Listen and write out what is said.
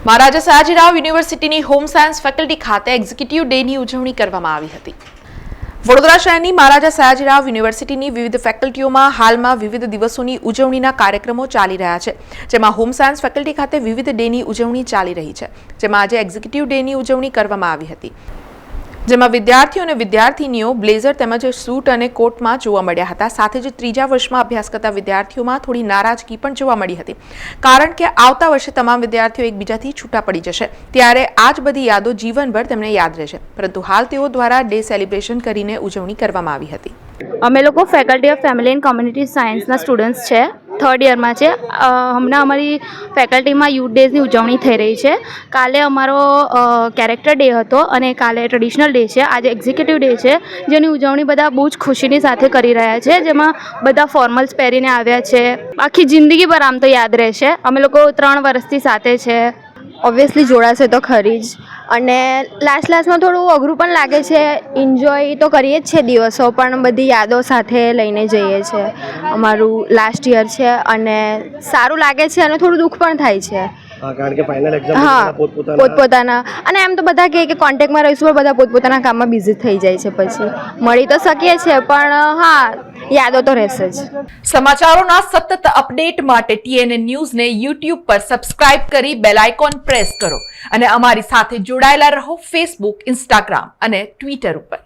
મહારાજા સયાજીરાવ યુનિવર્સિટીની home science faculty ખાતે executive ડેની ઉજવણી કરવામાં આવી હતી। વડોદરા શહેરની મહારાજા સયાજીરાવ યુનિવર્સિટીની વિવિધ ફેકલ્ટીઓમાં હાલમાં વિવિધ દિવસોની ઉજવણીના કાર્યક્રમો ચાલી રહ્યા છે, જેમાં હોમ સાયન્સ ફેકલ્ટી ખાતે વિવિધ ડેની ઉજવણી ચાલી રહી છે, જેમાં આજે એક્ઝિક્યુટિવ ડેની ઉજવણી કરવામાં આવી હતી, જેમાં વિદ્યાર્થીઓ અને વિદ્યાર્થીનીઓ બ્લેઝર તેમજ સૂટ અને કોટમાં જોવા મળ્યા હતા। સાથે જ ત્રીજા વર્ષમાં અભ્યાસ કરતા વિદ્યાર્થીઓમાં થોડી નારાજગી પણ જોવા મળી હતી, કારણ કે આવતા વર્ષે તમામ વિદ્યાર્થીઓ એકબીજાથી છૂટા પડી જશે, ત્યારે આ જ બધી યાદો જીવનભર તેમને યાદ રહેશે। પરંતુ હાલ તેઓ દ્વારા ડે સેલિબ્રેશન કરીને ઉજવણી કરવામાં આવી હતી। અમે લોકો faculty of family and community સાયન્સના સ્ટુડન્ટ્સ છે, થર્ડ યરમાં છે। હમણાં અમારી ફેકલ્ટીમાં યુથ ડેઝની ઉજવણી થઈ રહી છે। કાલે અમારો કેરેક્ટર ડે હતો અને કાલે ટ્રેડિશનલ ડે છે, આજે એક્ઝિક્યુટિવ ડે છે, જેની ઉજવણી બધા બહુ જ ખુશીની સાથે કરી રહ્યા છે, જેમાં બધા ફોર્મલ્સ પહેરીને આવ્યા છે। આખી જિંદગી પર આમ તો યાદ રહેશે। અમે લોકો 3 વર્ષથી સાથે છે। ઓબ્વિયસલી જોડાશે તો ખરી જ, અને લાસ્ટમાં થોડું અઘરું પણ લાગે છે। એન્જોય તો કરીએ જ છે દિવસો, પણ બધી યાદો સાથે લઈને જઈએ છીએ। અમારું લાસ્ટ યર છે અને સારું લાગે છે અને થોડું દુઃખ પણ થાય છે, કારણ કે ફાઇનલ એક્ઝામ પોતપોતાના, અને એમ તો બધા કહે કે કોન્ટેક્ટમાં રહીશું, પણ બધા પોતપોતાના કામમાં બિઝી થઈ જાય છે, પછી મળી તો શકીએ છીએ, પણ હા યાદો તો રહેશે જ। સમાચારોના સતત અપડેટ માટે TNN ન્યૂઝને YouTube પર સબસ્ક્રાઇબ કરી બેલ આઇકોન પ્રેસ કરો અને અમારી સાથે જોડાયેલા રહો Facebook, Instagram અને Twitter ઉપર।